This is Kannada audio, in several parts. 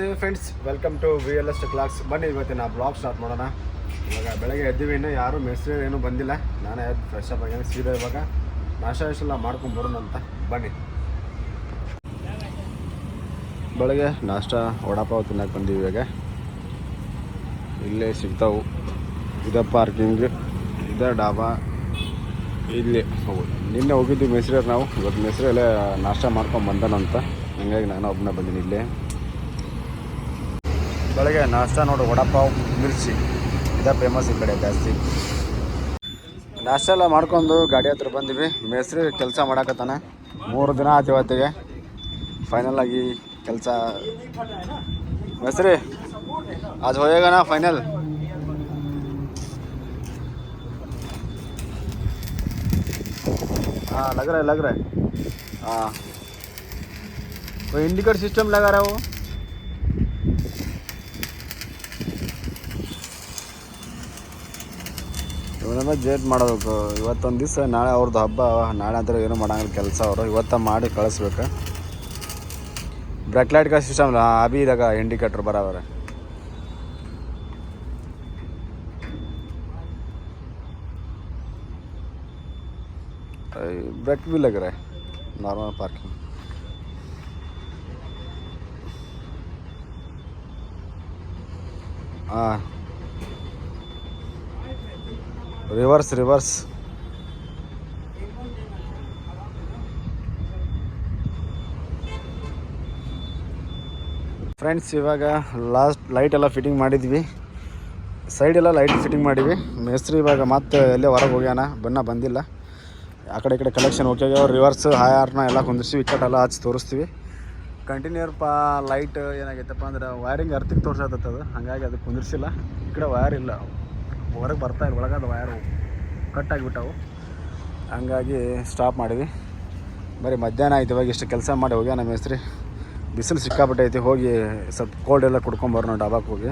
ನಮಸ್ತೆ friends, welcome to VLS classes. ಬನ್ನಿ ಇವತ್ತಿನ ಬ್ಲಾಗ್ ಸ್ಟಾರ್ಟ್ ಮಾಡೋಣ. ಇವಾಗ ಬೆಳಗ್ಗೆ ಎದ್ದೀವಿ, ಇನ್ನೂ ಯಾರೂ ಮೆಸ್ರಿ ಏನೂ ಬಂದಿಲ್ಲ. ನಾನೇ ಎದ್ದು ಫ್ರೆಶ್ ಅಪ್ ಆಗಿ ಸೀದಾ ಇವಾಗ ನಾಷ್ಟ ಮಾಡ್ಕೊಂಡು ಬರೋಣ ಅಂತ. ಬನ್ನಿ. ಬೆಳಗ್ಗೆ ನಾಷ್ಟ ವಡಾಪಾವ್ ತಿನ್ನಕ್ಕೆ ಬಂದೀವಿ. ಇವಾಗ ಇಲ್ಲೇ ಸಿಗ್ತಾವು. ಇದೇ ಪಾರ್ಕಿಂಗ್, ಇದೇ ಡಾಬಾ. ಇಲ್ಲಿ ನಿನ್ನೆ ಹೋಗಿದ್ವಿ ಮೆಸ್ರಿಯವ್ರು. ನಾವು ಇವತ್ತು ಮೆಸ್ರಿಯಲ್ಲೇ ನಾಷ್ಟ ಮಾಡ್ಕೊಂಡು ಬಂದನಂತ, ಹಂಗಾಗಿ ನಾನು ಒಬ್ಬನೇ ಬಂದೀನಿ ಇಲ್ಲೇ. ಬೆಳಗ್ಗೆ ನಾಷ್ಟ ನೋಡಿ, ವಡಾಪಾವ್ ಮಿರ್ಚಿ ಇದೇ ಫೇಮಸ್ ಈ ಕಡೆ ಜಾಸ್ತಿ. ನಾಷ್ಟ ಎಲ್ಲ ಮಾಡ್ಕೊಂಡು ಗಾಡಿ ಹತ್ರ ಬಂದಿವಿ. ಮೇಸ್ತ್ರಿ ಕೆಲಸ ಮಾಡಾಕತ್ತಾನೆ. 3 ದಿನ ಆಯ್ತು ಇವತ್ತಿಗೆ ಫೈನಲ್ ಆಗಿ ಕೆಲಸ. ಮೇಸ್ತ್ರಿ आज होएगा ना फाइनल? हाँ लग रहा है हाँ. कोई इंडिकेटर सिस्टम लगा रहा है वो. ಇವನ್ನೆಲ್ಲ ಜೇಟ್ ಮಾಡೋದು. ಇವತ್ತೊಂದು ದಿವಸ, ನಾಳೆ ಅವ್ರದ್ದು ಹಬ್ಬ. ನಾಳೆ ಅಂದ್ರೆ ಏನೂ ಮಾಡೋಂಗಿಲ್ಲ ಕೆಲಸ. ಅವರು ಇವತ್ತ ಮಾಡಿ ಕಳಿಸ್ಬೇಕು. ಬ್ರೇಕ್ ಲೈಟ್ का सिस्टम अभी लगा, इंडिकेटर बराबर है. ब्रेक भी लग रहा है, नॉर्मल पार्किंग. हाँ ರಿವರ್ಸ್. ಫ್ರೆಂಡ್ಸ್, ಇವಾಗ ಲಾಸ್ಟ್ ಲೈಟ್ ಎಲ್ಲ ಫಿಟ್ಟಿಂಗ್ ಮಾಡಿದ್ವಿ. ಸೈಡೆಲ್ಲ ಲೈಟ್ ಫಿಟ್ಟಿಂಗ್ ಮಾಡಿವಿ. ಮೇಸ್ತ್ರಿ ಇವಾಗ ಮತ್ತೆ ಎಲ್ಲೇ ಹೊರಗೆ ಹೋಗ್ಯಾನ, ಬಂದಿಲ್ಲ. ಆ ಕಡೆ ಈ ಕಡೆ ಕಲೆಕ್ಷನ್ ಹೋಗ್ಯಾವ. ರಿವರ್ಸ್ ಹಾರ್ನ ಎಲ್ಲ ಕುಂದಿರ್ತೀವಿ, ಇಕ್ಕಟ್ಟೆಲ್ಲ ಹಚ್ಚಿ ತೋರಿಸ್ತೀವಿ. ಕಂಟಿನ್ಯೂರ್ ಲೈಟ್ ಏನಾಗೈತಪ್ಪ ಅಂದ್ರೆ ವೈರಿಂಗ್ ಅರ್ತಿಗೆ ತೋರ್ಸತ್ತದು, ಹಾಗಾಗಿ ಅದಕ್ಕೆ ಕುಂದಿರ್ಸಿಲ್ಲ. ಈ ಕಡೆ ವೈರ್ ಇಲ್ಲ, ಹೊರಗೆ ಬರ್ತಾಯಿಲ್ಲ. ಒಳಗದ ವೈರು ಕಟ್ ಆಗಿಬಿಟ್ಟವು, ಹಂಗಾಗಿ ಸ್ಟಾಪ್ ಮಾಡಿದ್ವಿ. ಬರೀ ಮಧ್ಯಾಹ್ನ ಆಯ್ತು. ಇವಾಗ ಇಷ್ಟು ಕೆಲಸ ಮಾಡಿ ಹೋಗ್ಯಾನ ಮೇಸ್ತ್ರಿ. ಬಿಸಿಲು ಸಿಕ್ಕಾಬಿಟ್ಟೈತಿ. ಹೋಗಿ ಸ್ವಲ್ಪ ಕೋಲ್ಡ್ ಎಲ್ಲ ಕುಡ್ಕೊಂಬರೋಣ ಡಾಬಾಕ್ಕೆ ಹೋಗಿ.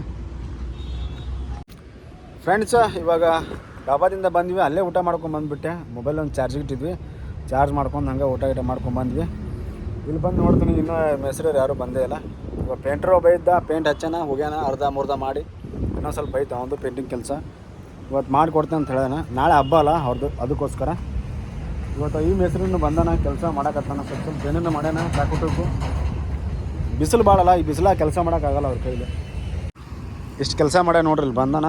ಫ್ರೆಂಡ್ಸ, ಇವಾಗ ಡಾಬಾದಿಂದ ಬಂದ್ವಿ. ಅಲ್ಲೇ ಊಟ ಮಾಡ್ಕೊಂಡು ಬಂದುಬಿಟ್ಟೆ. ಮೊಬೈಲ್ ಒಂದು ಚಾರ್ಜಿಗೆ ಇಟ್ಟಿದ್ವಿ. ಚಾರ್ಜ್ ಮಾಡ್ಕೊಂಡು ಹಂಗೆ ಊಟ ಮಾಡ್ಕೊಂಡ್ಬಂದ್ವಿ. ಇಲ್ಲಿ ಬಂದು ನೋಡ್ತೀನಿ, ಇನ್ನೂ ಮೇಸ್ತ್ರಿಯವ್ರು ಯಾರೂ ಬಂದೇ ಇಲ್ಲ. ಇವಾಗ ಪೇಂಟ್ರ್ ಒಬ್ಬ ಇದ್ದ, ಪೇಂಟ್ ಹಚ್ಚಾನ ಹೋಗ್ಯಾನ. ಅರ್ಧ ಮಾಡಿ ಇನ್ನೊಂದು ಸ್ವಲ್ಪ ಐತೆ ಅವನು ಪೇಂಟಿಂಗ್ ಕೆಲಸ. ಇವತ್ತು ಮಾಡಿಕೊಡ್ತೇನೆ ಅಂತ ಹೇಳ್ಯಾನ. ನಾಳೆ ಹಬ್ಬ ಅಲ್ಲ ಅವ್ರದ್ದು, ಅದಕ್ಕೋಸ್ಕರ ಇವತ್ತು ಈ ಮೇಸ್ತ್ರಿನೂ ಬಂದಾನ, ಕೆಲಸ ಮಾಡಕತ್ತಾನ. ಸ್ವಲ್ಪ ಏನೇನು ಮಾಡ್ಯಾನ. ಟಾಕುಟುಕು ಬಿಸಿಲು ಭಾಳಲ್ಲ, ಈ ಬಿಸಿಲಾಗ ಕೆಲಸ ಮಾಡೋಕ್ಕಾಗಲ್ಲ ಅವ್ರ ಕೈಲಿ. ಇಷ್ಟು ಕೆಲಸ ಮಾಡ್ಯಾನ ನೋಡ್ರಿ. ಇಲ್ಲಿ ಬಂದಾನ.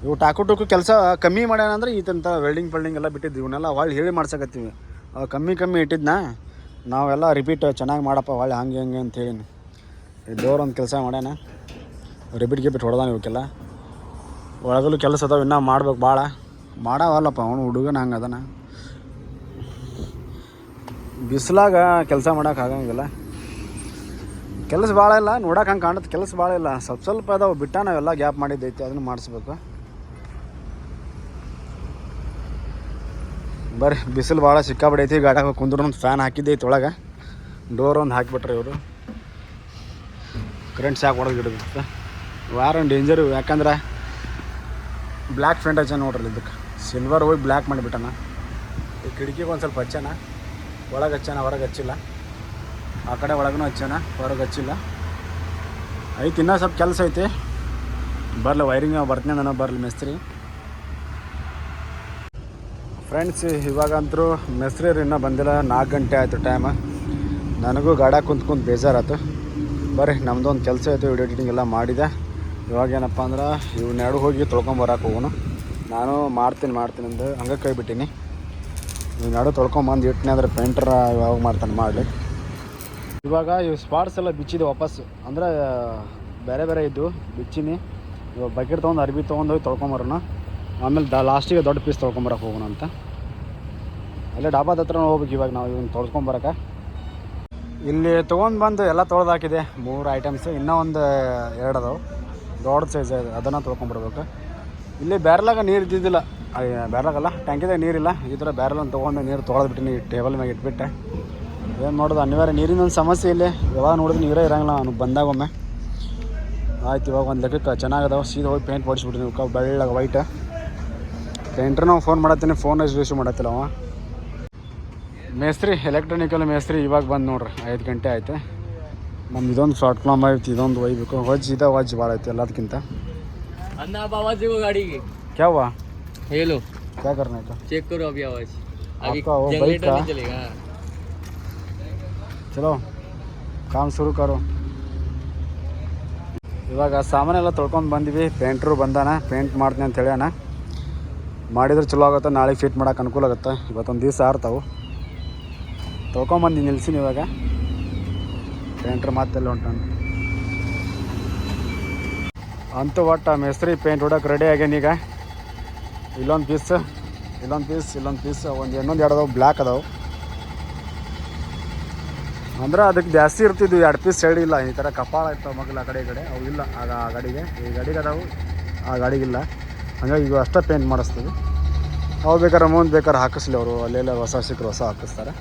ಇವು ಟಾಕುಟುಕು ಕೆಲಸ ಕಮ್ಮಿ ಮಾಡ್ಯಾನ ಅಂದ್ರೆ ಈತಂತ ವೆಲ್ಡಿಂಗ್ ಎಲ್ಲ ಬಿಟ್ಟಿದ್ವಿ. ಇವನ್ನೆಲ್ಲ ಹೊಳ್ಳಿ ಹೇಳಿ ಮಾಡ್ಸಕತ್ತೀವಿ. ಕಮ್ಮಿ ಇಟ್ಟಿದ್ನ ನಾವೆಲ್ಲ ರಿಪೀಟ್ ಚೆನ್ನಾಗಿ ಮಾಡಪ್ಪ ಹೊಳ್ಳಿ ಹಂಗೆ ಅಂತ ಹೇಳಿ. ಈ ಡೋರ್ ಒಂದು ಕೆಲಸ ಮಾಡ್ಯಾನ. ರಿಪೀಟ್ ಹೊಡೆದಾನ. ಇವಕ್ಕೆಲ್ಲ ಒಳಗಲು ಕೆಲಸ ಅದಾವ, ಇನ್ನೂ ಮಾಡ್ಬೇಕು ಭಾಳ. ಮಾಡವಲ್ಲಪ್ಪ ಅವನು ಹುಡುಗನ ಹಂಗೆ ಅದನ. ಬಿಸಿಲಾಗ ಕೆಲಸ ಮಾಡೋಕ್ಕಾಗಂಗಿಲ್ಲ. ಕೆಲಸ ಭಾಳ ಇಲ್ಲ, ನೋಡೋಕೆ ಹಂಗೆ ಕಾಣುತ್ತೆ. ಕೆಲಸ ಭಾಳ ಇಲ್ಲ, ಸ್ವಲ್ಪ ಅದಾವೆ ಬಿಟ್ಟ. ನಾವೆಲ್ಲ ಗ್ಯಾಪ್ ಮಾಡಿದ್ದೈತಿ, ಅದನ್ನು ಮಾಡಿಸ್ಬೇಕು. ಬರ್ರಿ, ಬಿಸಿಲು ಭಾಳ ಸಿಕ್ಕಾಬಿಡೈತಿ. ಗಾಡಿಯಾಗ ಕುಂದ್ರು ಫ್ಯಾನ್ ಹಾಕಿದ್ದೈತಿ ಒಳಗೆ. ಡೋರ್ ಒಂದು ಹಾಕಿಬಿಟ್ರೆ ಇವರು. ಕರೆಂಟ್ ಶಾಕ್ ಹೊಡೆದು ಗಿಡಬೇಕು. ವಾರ ಡೇಂಜರು, ಯಾಕಂದ್ರೆ ಬ್ಲ್ಯಾಕ್ ಫೇಂಟ್ ಹಚ್ಚಾನ ನೋಡ್ರಿ. ಇದಕ್ಕೆ ಸಿಲ್ವರ್ ಹೋಗಿ ಬ್ಲ್ಯಾಕ್ ಮಾಡಿಬಿಟ್ಟಾನ. ಈ ಕಿಟಕಿಗೆ ಒಂದು ಸ್ವಲ್ಪ ಹಚ್ಚಾನ. ಒಳಗೆ ಹಚ್ಚಾನ, ಹೊರಗೆ ಹಚ್ಚಿಲ್ಲ. ಆ ಕಡೆ ಒಳಗೂ ಹಚ್ಚಾನ, ಹೊರಗೆ ಹಚ್ಚಿಲ್ಲ. ಐತಿ ಇನ್ನೂ ಸ್ವಲ್ಪ ಕೆಲಸ ಐತಿ. ಬರಲಿ ವೈರಿಂಗ್ ಬರ್ತೀನಿ ನಾನು, ಬರಲಿ ಮೇಸ್ತ್ರಿ. ಫ್ರೆಂಡ್ಸ್, ಇವಾಗಂತರೂ ಮೇಸ್ತ್ರಿಯರು ಇನ್ನೂ ಬಂದಿಲ್ಲ. 4 ಗಂಟೆ ಆಯಿತು ಟೈಮ್. ನನಗೂ ಗಾಡ್ಯಾಗ ಕುಂತ್ಕೊಂಡು ಬೇಜಾರಾಯ್ತು. ಬರ್ರಿ, ನಮ್ಮದೊಂದು ಕೆಲಸ ಐತೆ, ವಿಡಿಯೋ ಎಡಿಟಿಂಗ್ ಎಲ್ಲ ಮಾಡಿದೆ. ಇವಾಗೇನಪ್ಪ ಅಂದ್ರೆ ಇವನ್ನೆರಡು ಹೋಗಿ ತೊಳ್ಕೊಂಬರಕ್ಕೆ ಹೋಗೋಣ. ನಾನು ಮಾಡ್ತೀನಿ ಅಂದು ಹಂಗೆ ಕೈ ಬಿಟ್ಟೀನಿ. ಇವನ್ನೆರಡು ತೊಳ್ಕೊಂಬಂದು ಇಟ್ಟನೆ ಅಂದರೆ ಪೇಂಟ್ರ ಯಾವಾಗ ಮಾಡ್ತಾನೆ ಮಾಡಲಿ. ಇವಾಗ ಇವು ಸ್ಪಾಟ್ಸ್ ಎಲ್ಲ ಬಿಚ್ಚಿದೆ ವಾಪಸ್ಸು. ಅಂದರೆ ಬೇರೆ ಇದ್ದು ಬಿಚ್ಚಿನಿ. ಇವಾಗ ಬಕೆಟ್ ತೊಗೊಂಡು ಅರ್ಬಿ ತೊಗೊಂಡೋಗಿ ತೊಳ್ಕೊಂಬರೋಣ. ಆಮೇಲೆ ಲಾಸ್ಟಿಗೆ ದೊಡ್ಡ ಪೀಸ್ ತೊಳ್ಕೊಂಬರಕ್ಕೆ ಹೋಗೋಣ ಅಂತ. ಅಲ್ಲೇ ಡಾಬಾದ ಹತ್ರ ಹೋಗ್ಬೇಕು ಇವಾಗ ನಾವು ಇವನ್ನ ತೊಳ್ಕೊಂಬರಕ್ಕೆ. ಇಲ್ಲಿ ತೊಗೊಂಡು ಬಂದು ಎಲ್ಲ ತೊಳೆದಾಕಿದೆ. 3 ಐಟಮ್ಸು, ಇನ್ನೂ ಒಂದು 2 ಅದಾವೆ. ದೊಡ್ಡ ಸೈಜ್ ಇದೆ, ಅದನ್ನು ತೊಳ್ಕೊಂಬರ್ಬೇಕು. ಇಲ್ಲಿ ಬ್ಯಾರಲಾಗ ನೀರು ಇದ್ದಿದ್ದಿಲ್ಲ. ಬ್ಯಾರಲಾಗಲ್ಲ, ಟ್ಯಾಂಕಿದಾಗ ನೀರಿಲ್ಲ. ಈ ಥರ ಬ್ಯಾರಲನ್ನು ತೊಗೊಂಡು ನೀರು ತೊಳೆದ್ಬಿಟ್ಟಿನಿ. ಟೇಬಲ್ ಮ್ಯಾಗೆ ಇಟ್ಬಿಟ್ಟೆ. ಏನು ಮಾಡೋದು, ಅನಿವಾರ್ಯ. ನೀರಿನ ಒಂದು ಸಮಸ್ಯೆ ಇಲ್ಲಿ. ಯಾವಾಗ ನೋಡಿದ್ರೆ ನೀರೇ ಇರೋಂಗಿಲ್ಲ ಅವ್ನು ಬಂದಾಗೊಮ್ಮೆ. ಆಯ್ತು, ಇವಾಗ ಒಂದು ಲೆಕ್ಕಕ್ಕೆ ಚೆನ್ನಾಗದಾವೆ. ಸೀದಾ ಹೋಗಿ ಪೇಂಟ್ ಹೊಡಿಸ್ಬಿಟ್ಟಿನಿ. ಬೆಳ್ಳಗೆ ವೈಟ್ ಪೇಂಟ್ರ್. ನಾವು ಫೋನ್ ಮಾಡತ್ತೀನಿ, ಫೋನ್ ರಿಸೀವ್ ಮಾಡತ್ತಿಲ್ಲ ಅವ. ಮೇಸ್ತ್ರಿ, ಎಲೆಕ್ಟ್ರಾನಿಕಲ್ ಮೇಸ್ತ್ರಿ ಇವಾಗ ಬಂದು ನೋಡ್ರಿ. 5 ಗಂಟೆ ಆಯ್ತು. ನಮ್ದು ಇದೊಂದು ಶಾರ್ಟ್ ಫಿಲ್ಮ್ ಐತಿ, ಇದೊಂದು ಒಯ್ಬೇಕು. ವಜ್ ಭಾಳ ಐತಿ ಎಲ್ಲದಕ್ಕಿಂತ. अन्ना आप आवाज देखो गाड़ी की। क्या हुआ? हेलो, क्या करना है का? चेक करो अभी आवाज। अभी आपका वो बाइक जनरेटर का? नहीं चलेगा। ಚಲೋ ಕಾಮ್ ಶುರು ಕರೋ. ಇವಾಗ ಸಾಮಾನೆಲ್ಲ ತೊಳ್ಕೊಂಡು ಬಂದ್ವಿ. ಪೇಂಟ್ರು ಬಂದಾನ, ಪೇಂಟ್ ಮಾಡ್ತೀನಿ ಅಂತ ಹೇಳ್ಯಾನ. ಮಾಡಿದ್ರೆ ಚಲೋ ಆಗುತ್ತೆ, ನಾಳೆಗೆ ಫಿಟ್ ಮಾಡೋಕೆ ಅನುಕೂಲ ಆಗುತ್ತೆ. ಇವತ್ತೊಂದು ದಿವಸ ಆರ್ತಾವು. ತೊಳ್ಕೊಂಬಂದು ನಿಲ್ಸಿನಿ. ಇವಾಗ ಪೇಂಟ್ರ್ ಮಾತೆಲ್ಲ ಹೊಂಟಾನ. ಅಂತೂ ಒಟ್ಟು ಮೇಸ್ತ್ರಿ ಪೇಂಟ್ ಹೊಡೋಕೆ ರೆಡಿ ಆಗ್ಯಾನೀಗ. ಇಲ್ಲೊಂದು ಪೀಸ್, ಇಲ್ಲೊಂದು ಪೀಸ್, ಇನ್ನೊಂದು ಎರಡು ಅದಾವೆ, ಬ್ಲ್ಯಾಕ್ ಅದಾವೆ. ಅಂದ್ರೆ ಅದಕ್ಕೆ ಜಾಸ್ತಿ ಇರ್ತಿದ್ವು. 2 ಪೀಸ್ ಸೈಡ್ ಇಲ್ಲ. ಈ ಥರ ಕಪಾಳ ಇರ್ತಾವೆ ಮಗಲು ಆ ಕಡೆ ಈ ಕಡೆ, ಅವು ಇಲ್ಲ ಆ ಗಾಡಿಗೆ. ಈ ಗಾಡಿಗೆ ಅದಾವು, ಆ ಗಾಡಿಗಿಲ್ಲ. ಹಂಗಾಗಿ ಈಗ ಅಷ್ಟೇ ಪೇಂಟ್ ಮಾಡಿಸ್ತೀವಿ. ಅವು ಬೇಕಾದ್ರೆ ಮುಂದೆ ಬೇಕಾದ್ರೆ ಹಾಕಿಸ್ಲಿ ಅವರು. ಅಲ್ಲೆಲ್ಲ ಹೊಸ ಸಿಕ್ಕರು ಹೊಸ ಹಾಕಿಸ್ತಾರೆ.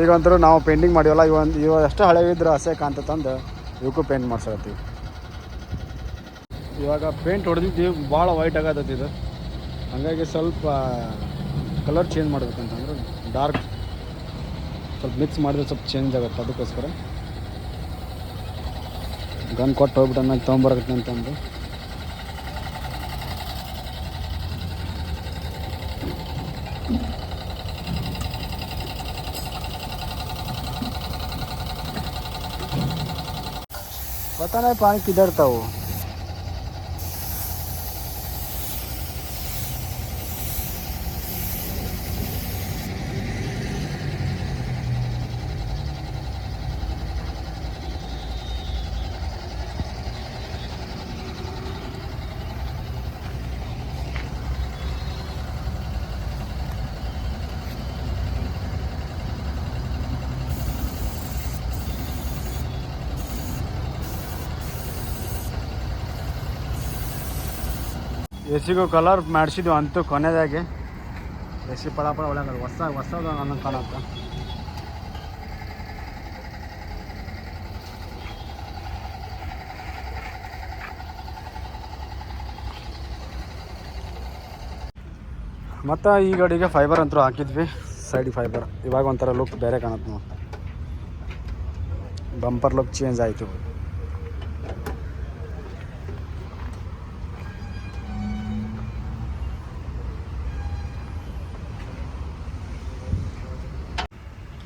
ಈಗಂತರೂ ನಾವು ಪೇಂಟಿಂಗ್ ಮಾಡಿವಲ್ಲ, ಇವಾಗ ಅಷ್ಟೇ ಹಳೆವಿದ್ರೆ ಹಸೆ ಕಾಣ್ತಂದು ಇವಕ್ಕೂ ಪೇಂಟ್ ಮಾಡ್ಸಕತ್ತೀವಿ. ಇವಾಗ ಪೇಂಟ್ ಹೊಡೆದಿದ್ದೀವಿ, ಭಾಳ ವೈಟ್ ಆಗತ್ತೈತಿ ಇದು. ಹಾಗಾಗಿ ಸ್ವಲ್ಪ ಕಲರ್ ಚೇಂಜ್ ಮಾಡ್ಬೇಕಂತಂದ್ರೆ ಡಾರ್ಕ್ ಸ್ವಲ್ಪ ಮಿಕ್ಸ್ ಮಾಡಿದ್ರೆ ಸ್ವಲ್ಪ ಚೇಂಜ್ ಆಗುತ್ತೆ. ಅದಕ್ಕೋಸ್ಕರ ಗನ್ ಕೊಟ್ಟು ಹೋಗ್ಬಿಟ್ಟು ಆಮೇಲೆ ತೊಗೊಂಬರಕತ್ತೆ ಅಂತಂದು. पता नहीं पानी किधर था वो. ಎ ಸಿಗೂ ಕಲರ್ ಮಾಡಿಸಿದ್ವಿ ಅಂತೂ ಕೊನೆದಾಗೆ. ಎ ಸಿ ಪಳ ಒಳಗೆ ಹೊಸದು ಅನ್ನೋ ಕಾಣುತ್ತೆ. ಮತ್ತು ಈ ಗಾಡಿಗೆ ಫೈಬರ್ ಅಂತೂ ಹಾಕಿದ್ವಿ, ಸೈಡ್ ಫೈಬರ್. ಇವಾಗ ಒಂಥರ ಲುಕ್ ಬೇರೆ ಕಾಣುತ್ತೆ ನಾವು. ಬಂಪರ್ ಲುಕ್ ಚೇಂಜ್ ಆಯಿತು.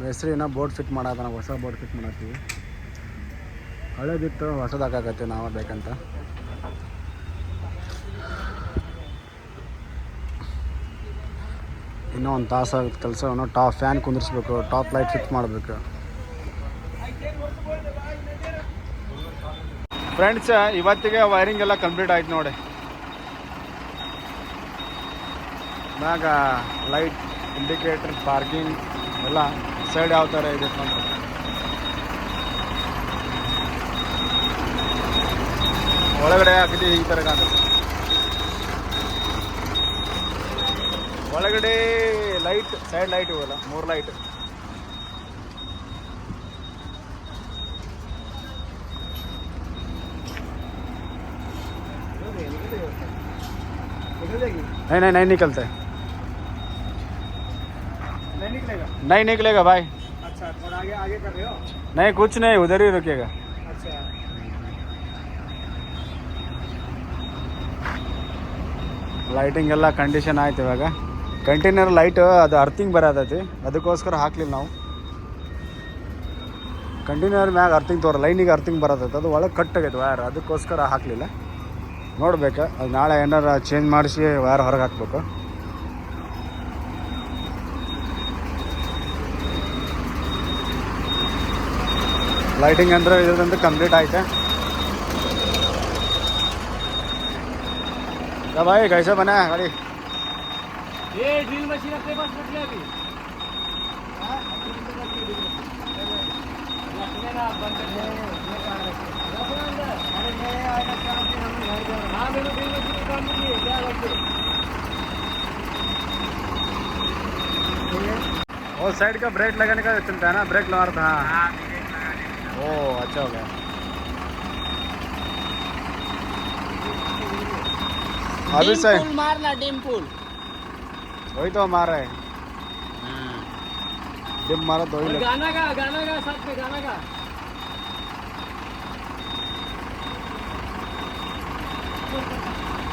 ಮೇಸ್ತ್ರಿ ಇನ್ನೂ ಬೋರ್ಡ್ ಫಿಟ್ ಮಾಡೋದು, ನಾವು ಹೊಸ ಬೋರ್ಡ್ ಫಿಟ್ ಮಾಡತ್ತೀವಿ. ಹಳೇದಿತ್ತು, ಹೊಸದು ಹಾಕಾಕತ್ತೀವಿ ನಾವು ಬೇಕಂತ. ಇನ್ನೂ ಒಂದು ತಾಸು ಆಗುತ್ತೆ ಕೆಲಸ. ಇನ್ನೂ ಟಾಪ್ ಫ್ಯಾನ್ ಕುಂದಿರಿಸ್ಬೇಕು, ಟಾಪ್ ಲೈಟ್ ಫಿಟ್ ಮಾಡಬೇಕು. ಫ್ರೆಂಡ್ಸ್, ಇವತ್ತಿಗೆ ವೈರಿಂಗ್ ಎಲ್ಲ ಕಂಪ್ಲೀಟ್ ಆಯ್ತು ನೋಡಿ. ಮ್ಯಾಗ ಲೈಟ್, ಇಂಡಿಕೇಟರ್, ಪಾರ್ಕಿಂಗ್ ಎಲ್ಲ ಸೈಡ್ ಯಾವ ಥರ ಇದೆ ಅಂತ ಒಳಗಡೆ ಹಾಕಿದ್ದೀವಿ. ಈ ಥರ ಕಾಣುತ್ತೆ. ಒಳಗಡೆ ಲೈಟ್, ಸೈಡ್ ಲೈಟ್ ಇವೆಲ್ಲ 3 ಲೈಟ್. नहीं निकलता है, नहीं निकलेगा भाई. अच्छा, थोड़ा आगे कर रहे हो? नहीं, कुछ नहीं, उधर ही रुकेगा. अच्छा, ಲೈಟಿಂಗ್ ಎಲ್ಲ ಕಂಡೀಷನ್ ಆಯ್ತು. ಇವಾಗ ಕಂಟೈನರ್ ಲೈಟ್ ಅದು ಅರ್ಥಿಂಗ್ ಬರೋದೈತಿ, ಅದಕ್ಕೋಸ್ಕರ ಹಾಕ್ಲಿಲ್ಲ ನಾವು. ಕಂಟೈನರ್ ಮ್ಯಾಗ ಅರ್ಥಿಂಗ್ ಲೈನಿಗೆ ಅರ್ಥಿಂಗ್ ಬರೋದೈತೆ, ಅದು ಒಳಗೆ ಕಟ್ ಆಗೈತೆ ವೈರ್, ಅದಕ್ಕೋಸ್ಕರ ಹಾಕಲಿಲ್ಲ. ನೋಡ್ಬೇಕು, ಅದು ನಾಳೆ ಏನಾರು ಚೇಂಜ್ ಮಾಡಿಸಿ ವೈರ್ ಹೊರಗೆ ಹಾಕ್ಬೇಕು. लाइटिंग अंदर इधर कंप्लीट आयते. क्या भाई, कैसे बना है गाड़ी? ये ड्रिल मशीन अपने पास रख ले अभी. वो साइड का ब्रेक लगाने का चलता है ना, ब्रेक लगा था. ओह अच्छा हो गया. अभी सही मारना डिम्पुल, वही तो मार रहा है. डिम मारा तो ही गाना का साथ में गाना का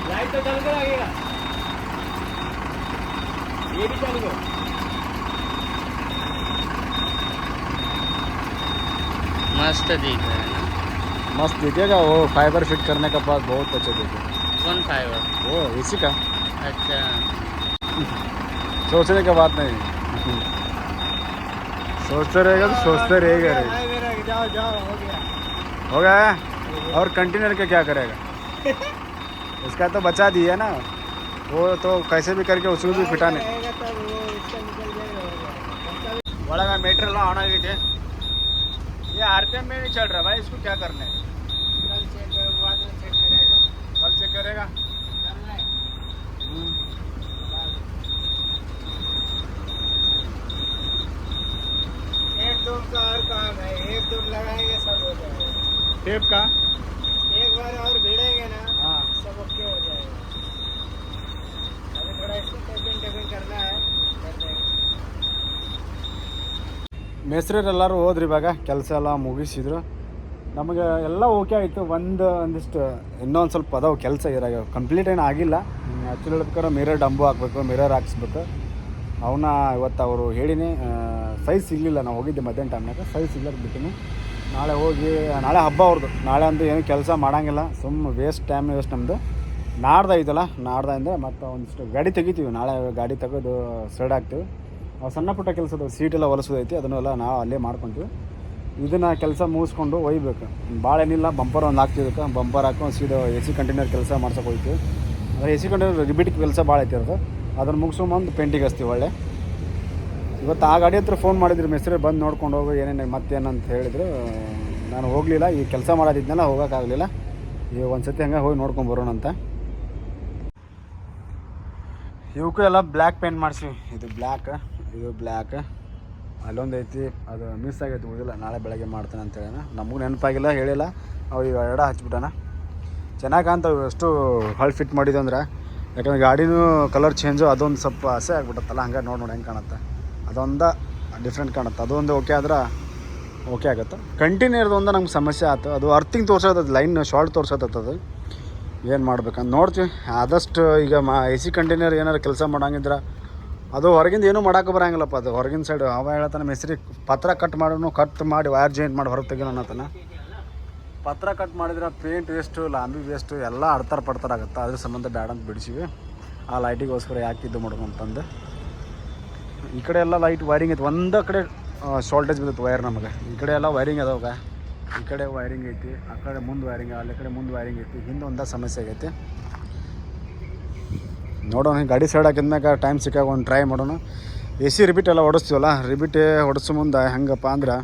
लाइट तो जल कर आएगा, ये भी चालू करो। मस्त दिख रहा है ना। मस्त दिखेगा वो, फाइबर फिट करने के बाद बहुत अच्छा दिखेगा। कौन फाइबर? वो इसी का अच्छा, सोचने की बात नहीं, सोचते रहेगा तो सोचते रहेगा रे। जाओ जाओ, हो गया है? और कंटेनर के क्या करेगा? इसका तो बचा दिया ना, वो तो कैसे भी करके उसको भी फिटाने ಒಳಗ मीटर ಎಲ್ಲ ಆನ್ ಆಗಿದೆ. ये आरपीएम में नहीं चल रहा भाई, इसको क्या करना है? कल चेक करेगा। एक दो का और काम है, एक दो लगाएंगे सब हो जाएगा। टेप का एक बार और भिड़ेंगे ना, हाँ सब ओके हो जाएगा। अभी थोड़ा इसको टेपिंग करना है, कर देंगे। ಮೇಸ್ತ್ರಿಯರೆಲ್ಲರೂ ಹೋದ್ರಿ. ಇವಾಗ ಕೆಲಸ ಎಲ್ಲ ಮುಗಿಸಿದ್ರು. ನಮಗೆ ಎಲ್ಲ ಓಕೆ ಆಯಿತು. ಒಂದಿಷ್ಟು ಇನ್ನೊಂದು ಸ್ವಲ್ಪ ಅದಾವೆ ಕೆಲಸ ಇರಾಗ, ಕಂಪ್ಲೀಟ್ ಏನು ಆಗಿಲ್ಲ. ಆ್ಯಕ್ಚುಲಿ ಹೇಳ್ಬೇಕಾದ್ರೆ ಮಿರರ್ ಡಂಬು ಹಾಕ್ಬೇಕು, ಮಿರರ್ ಹಾಕ್ಸ್ಬೇಕು. ಅವನ್ನ ಇವತ್ತು ಅವರು ಹೇಳಿನಿ, ಸೈಜ್ ಸಿಗಲಿಲ್ಲ. ನಾವು ಹೋಗಿದ್ದೆ ಮಧ್ಯಾಹ್ನ ಟೈಮ್ನಾಗ, ಸೈಜ್ ಸಿಗ್ಲಕ್ಕೆ ಬಿಟ್ಟಿನಿ. ನಾಳೆ ಹೋಗಿ, ನಾಳೆ ಹಬ್ಬ ಅವ್ರದ್ದು, ನಾಳೆ ಅಂತೂ ಏನು ಕೆಲಸ ಮಾಡೋಂಗಿಲ್ಲ, ಸುಮ್ಮ ಟೈಮ್ ವೇಸ್ಟ್ ನಮ್ಮದು. ನಾಡ್ದು ಐತಲ್ಲ, ನಾಡ್ದಿಂದ ಮತ್ತು ಒಂದಿಷ್ಟು ಗಾಡಿ ತೆಗಿತೀವಿ. ನಾಳೆ ಗಾಡಿ ತೆಗೆದು ಸೈಡ್ ಹಾಕ್ತೀವಿ. ಸಣ್ಣ ಪುಟ್ಟ ಕೆಲಸದ ಸೀಟೆಲ್ಲ ಹೊಲಿಸೋದೈತಿ, ಅದನ್ನೆಲ್ಲ ನಾವು ಅಲ್ಲೇ ಮಾಡ್ಕೊತೀವಿ. ಇದನ್ನು ಕೆಲಸ ಮುಗಿಸ್ಕೊಂಡು ಒಯ್ಬೇಕು. ಭಾಳ ಏನಿಲ್ಲ, ಬಂಪರ್ ಒಂದು ಹಾಕ್ತಿದ್ದಕ್ಕೆ ಬಂಪರ್ ಹಾಕೊಂಡು ಸೀದಾ ಎ ಸಿ ಕಂಟೈನರ್ ಕೆಲಸ ಮಾಡ್ಸೋಕೆ ಹೋಗ್ತೀವಿ. ಅಂದರೆ ಎ ಸಿ ಕಂಟೈನರ್ ರಿಬಿಟ್ ಕೆಲಸ ಭಾಳ ಐತಿರೋದು, ಅದನ್ನು ಮುಗಿಸ್ಕೊಂಬಂದು ಪೇಂಟಿಂಗ್ ಹಚ್ತೀವಿ ಒಳ್ಳೆ. ಇವತ್ತು ಆ ಗಾಡಿ ಹತ್ರ ಫೋನ್ ಮಾಡಿದ್ರು, ಮೆಸ್ತ್ರಿ ಬಂದು ನೋಡ್ಕೊಂಡು ಹೋಗು ಏನೇನು ಮತ್ತೇನಂತ ಹೇಳಿದ್ರು. ನಾನು ಹೋಗಲಿಲ್ಲ, ಈ ಕೆಲಸ ಮಾಡೋದಿದ್ನೆಲ್ಲ ಹೋಗೋಕ್ಕಾಗಲಿಲ್ಲ. ಈಗ ಒಂದು ಸತಿ ಹಂಗೆ ಹೋಗಿ ನೋಡ್ಕೊಂಡು ಬರೋಣ ಅಂತ. ಇವಕ್ಕೂ ಎಲ್ಲ ಬ್ಲ್ಯಾಕ್ ಪೇಂಟ್ ಮಾಡಿಸಿ. ಇದು ಬ್ಲ್ಯಾಕ್, ಇದು ಬ್ಲ್ಯಾಕ್. ಅಲ್ಲೊಂದು ಐತಿ, ಅದು ಮಿಸ್ ಆಗೈತಿ, ಉಳಿದಿಲ್ಲ. ನಾಳೆ ಬೆಳಗ್ಗೆ ಮಾಡ್ತಾನೆ ಅಂತ ಹೇಳ. ನಮಗೂ ನೆನಪಾಗಿಲ್ಲ, ಹೇಳಿಲ್ಲ. ಅವು ಇವು ಎರಡ ಹಚ್ಬಿಟ್ಟಾನ. ಚೆನ್ನಾಗಿ ಕಾಣ್ತಾವೆ ಎಷ್ಟು ಹಳ್ಳಿ ಫಿಟ್ ಮಾಡಿದ್ದು ಅಂದ್ರೆ. ಯಾಕಂದ್ರೆ ಗಾಡಿನೂ ಕಲರ್ ಚೇಂಜು, ಅದೊಂದು ಸ್ವಲ್ಪ ಆಸೆ ಆಗ್ಬಿಟ್ಟತ್ತಲ್ಲ, ಹಂಗೆ ನೋಡಿ ಹೆಂಗೆ ಕಾಣುತ್ತೆ. ಅದೊಂದು ಡಿಫ್ರೆಂಟ್ ಕಾಣುತ್ತೆ. ಅದೊಂದು ಓಕೆ ಆದ್ರೆ ಓಕೆ ಆಗುತ್ತೆ. ಕಂಟಿನ್ಯೂರ್ದೊಂದು ನಮ್ಗೆ ಸಮಸ್ಯೆ ಆಯ್ತು. ಅದು ಅರ್ಥಿಂಗ್ ತೋರ್ಸೋದು, ಲೈನ್ ಶಾರ್ಟ್ ತೋರ್ಸೋತದು. ಏನು ಮಾಡ್ಬೇಕಂತ ನೋಡ್ತೀವಿ. ಆದಷ್ಟು ಈಗ ಎ ಸಿ ಕಂಟೈನರ್ ಏನಾರು ಕೆಲಸ ಮಾಡೋಂಗಿದ್ರೆ ಅದು ಹೊರಗಿಂದ ಏನೂ ಮಾಡೋಕೆ ಬರೋಂಗಿಲ್ಲಪ್ಪ. ಅದು ಹೊರಗಿನ ಸೈಡ್ ಅವ ಹೇಳ್ತಾನೆ, ಮೆಸ್ರಿ ಪತ್ರ ಕಟ್ ಮಾಡೋನು, ಕಟ್ ಮಾಡಿ ವೈರ್ ಜಾಯಿಂಟ್ ಮಾಡಿ ಹೊರಗೆ ತೆಗಿಯೋಣ ಅನ್ನತಾನ. ಪತ್ರ ಕಟ್ ಮಾಡಿದ್ರೆ ಪೇಂಟ್ ವೇಸ್ಟು, ಲಾಂಬಿ ವೇಸ್ಟು ಎಲ್ಲ ಅಡ್ತಾರ ಪಡ್ತಾರಾಗುತ್ತೆ. ಅದ್ರ ಸಂಬಂಧ ಬ್ಯಾಡ ಅಂತ ಬಿಡಿಸಿವಿ. ಆ ಲೈಟಿಗೋಸ್ಕರ ಯಾಕಿದ್ದು ಮಾಡೋಣಂತಂದು. ಈ ಕಡೆ ಎಲ್ಲ ಲೈಟ್ ವೈರಿಂಗ್ ಐತಿ, ಒಂದು ಕಡೆ ಶಾರ್ಟೇಜ್ ಬಿದ್ದೈತೆ ವೈರ್ ನಮಗೆ. ಈ ಕಡೆ ಎಲ್ಲ ವೈರಿಂಗ್ ಅದಾವಾಗ, ಈ ಕಡೆ ವೈರಿಂಗ್ ಐತಿ, ಆ ಕಡೆ ಮುಂದೆ ವೈರಿಂಗ್, ಅಲ್ಲಿ ಕಡೆ ಮುಂದೆ ವೈರಿಂಗ್ ಐತಿ. ಹಿಂದೆ ಒಂದೇ ಸಮಸ್ಯೆ ಆಗೈತಿ. ನೋಡೋಣ, ಗಾಡಿ ಸೈಡ್ ಹಾಕಿದ್ಮ್ಯಾಗ ಟೈಮ್ ಸಿಕ್ಕಾಗ ಒಂದು ಟ್ರೈ ಮಾಡೋಣ. ಎ ಸಿ ರಿಬಿಟ್ ಎಲ್ಲ ಹೊಡಿಸ್ತೀವಲ್ಲ, ರಿಬಿಟ್ ಹೊಡಿಸೋ ಮುಂದೆ ಹೆಂಗಪ್ಪ ಅಂದ್ರೆ,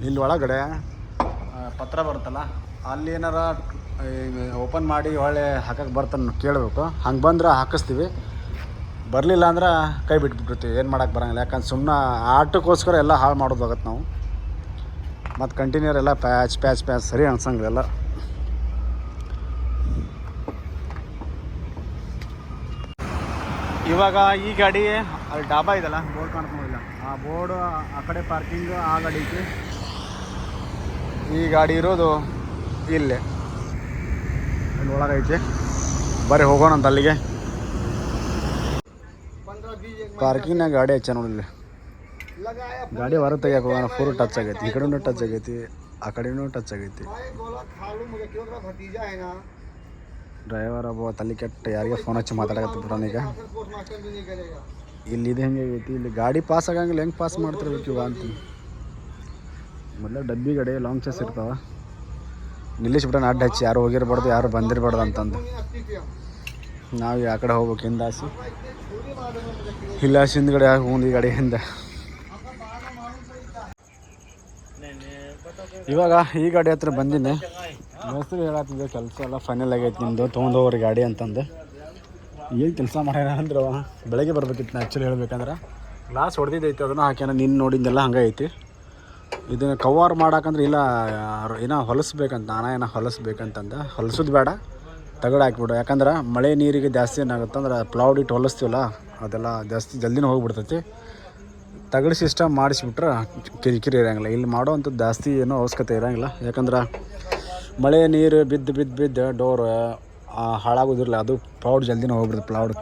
ಇಲ್ಲಿ ಒಳಗಡೆ ಪತ್ರ ಬರುತ್ತಲ್ಲ, ಅಲ್ಲಿ ಏನಾರ ಓಪನ್ ಮಾಡಿ ಒಳ್ಳೆ ಹಾಕಕ್ಕೆ ಬರ್ತಾನೆ ಕೇಳಬೇಕು. ಹಂಗೆ ಬಂದ್ರೆ ಹಾಕಿಸ್ತೀವಿ, ಬರಲಿಲ್ಲ ಅಂದ್ರೆ ಕೈ ಬಿಟ್ಬಿಟ್ಟಿರ್ತೀವಿ. ಏನು ಮಾಡೋಕ್ಕೆ ಬರೋಂಗಿಲ್ಲ. ಯಾಕಂದ್ರೆ ಸುಮ್ಮನೆ ಆಟಕ್ಕೋಸ್ಕರ ಎಲ್ಲ ಹಾಳು ಮಾಡೋದಾಗತ್ತೆ ನಾವು. ಮತ್ತು ಕಂಟಿನ್ಯೂರ್ ಎಲ್ಲ ಪ್ಯಾಚ್ ಸರಿ ಅನ್ಸಂಗಿಲ್ಲ. ಇವಾಗ ಈ ಗಾಡಿ ಅಲ್ಲಿ ಡಾಬಾ ಇದೆಲ್ಲ, ಬೋರ್ಡ್ ಕಾಣ್ಕೊಂಡಿಲ್ಲ. ಆ ಬೋರ್ಡು ಆ ಕಡೆ ಪಾರ್ಕಿಂಗ್, ಆ ಗಾಡಿ ಐತಿ. ಈ ಗಾಡಿ ಇರೋದು ಇಲ್ಲೇ, ಅಲ್ಲಿ ಒಳಗೈತಿ. ಬರ್ರಿ ಹೋಗೋಣಂತ ಅಲ್ಲಿಗೆ. ಪಾರ್ಕಿಂಗ್ನಾಗ ಗಾಡಿ ಹಚ್ಚ ನೋಡಿಲ್ಲ. ಗಾಡಿ ಹೊರಗೆ ತೆಗಿಯಕ್ಕೆ ಹೋಗೋಣ. ಫುಲ್ ಟಚ್ ಆಗೈತಿ, ಈ ಕಡೆನೂ ಟಚ್ ಆಗೈತಿ, ಆ ಕಡೆನೂ ಟಚ್ ಆಗೈತಿ. ಡ್ರೈವರ್ ಒಬ್ಬ ತಲೆ ಕೆಟ್ಟ ಯಾರಿಗೆ ಫೋನ್ ಹಚ್ಚಿ ಮಾತಾಡಕತ್ತ ಬಿಡೋನೀಗ. ಇಲ್ಲಿ ಇದು ಹೆಂಗೆ ಆಗೈತಿ, ಇಲ್ಲಿ ಗಾಡಿ ಪಾಸ್ ಆಗಂಗಿಲ್ಲ. ಹೆಂಗೆ ಪಾಸ್ ಮಾಡ್ತಿರ್ಬೇಕು ಇವ ಅಂತ. ಮೊದಲ ಡಬ್ಬಿ ಗಾಡಿ ಲಾಂಗ್ ಚೇಸ್ ಇರ್ತಾವ, ನಿಲ್ಲಿಸ್ಬಿಟ್ಟನ ಅಡ್ಡ ಹಚ್ಚಿ. ಯಾರು ಹೋಗಿರ್ಬಾರ್ದು, ಯಾರು ಬಂದಿರಬಾರ್ದು ಅಂತಂದು. ನಾವು ಆ ಕಡೆ ಹೋಗ್ಬೇಕು, ಹಿಂದಾಸಿ ಇಲ್ಲ ಹಿಂದ್ಗಡೆ ಮುಂದೆ ಗಾಡಿ ಹಿಂದೆ. ಇವಾಗ ಈ ಗಾಡಿ ಹತ್ರ ಬಂದಿನಿ. ಮೇಸ್ತ್ರಿ ಹೇಳತ್ತಿದ್ದೆ ಕೆಲಸ ಎಲ್ಲ ಫೈನಲ್ ಆಗೈತೆ ನಿಮ್ಮದು, ತೊಗೊಂಡು ಹೋಗ್ರಿ ಗಾಡಿ ಅಂತಂದು. ಏನು ಕೆಲಸ ಮಾಡ್ಯಾರ ಅಂದ್ರೆ, ಬೆಳಗ್ಗೆ ಬರ್ಬೇಕಿತ್ತು ಆ್ಯಕ್ಚುಲಿ ಹೇಳ್ಬೇಕಂದ್ರೆ. ಗ್ಲಾಸ್ ಹೊಡೆದಿದ್ದೈತೆ, ಅದನ್ನು ಹಾಕ್ಯಾನ. ನೀನು ನೋಡಿದ್ದೆಲ್ಲ ಹಂಗೆ ಐತಿ. ಇದನ್ನು ಕವರ್ ಮಾಡಾಕಂದ್ರೆ ಇಲ್ಲ, ಏನೋ ಹೊಲಿಸ್ಬೇಕಂತ, ಏನೋ ಹೊಲಿಸ್ಬೇಕಂತಂದು. ಹೊಲಿಸೋದು ಬೇಡ, ತಗಡು ಹಾಕ್ಬಿಡು. ಯಾಕಂದ್ರೆ ಮಳೆ ನೀರಿಗೆ ಜಾಸ್ತಿ ಏನಾಗುತ್ತೆ ಅಂದ್ರೆ, ಪ್ಲೌಡ್ ಇಟ್ಟು ಹೊಲಿಸ್ತೀವಲ್ಲ, ಅದೆಲ್ಲ ಜಾಸ್ತಿ ಜಲ್ದಿನೂ ಹೋಗಿಬಿಡ್ತೈತಿ. ತಗಡು ಸಿಸ್ಟಮ್ ಮಾಡಿಸ್ಬಿಟ್ರೆ ಕಿರಿಕಿರಿ ಇರೋಂಗಿಲ್ಲ. ಇಲ್ಲಿ ಮಾಡೋವಂಥದ್ದು ಜಾಸ್ತಿ ಏನೋ ಅವಶ್ಯಕತೆ ಇರೋಂಗಿಲ್ಲ. ಯಾಕಂದ್ರೆ ಮಳೆ ನೀರು ಬಿದ್ದು ಡೋರ್ ಹಾಳಾಗೋದಿರಲ್ಲ, ಅದು ಪ್ಲೌಡ್ ಜಲ್ದಿನೇ ಹೋಗ್ಬಿಡುತ್ತೆ ಪ್ಲೌಡ್.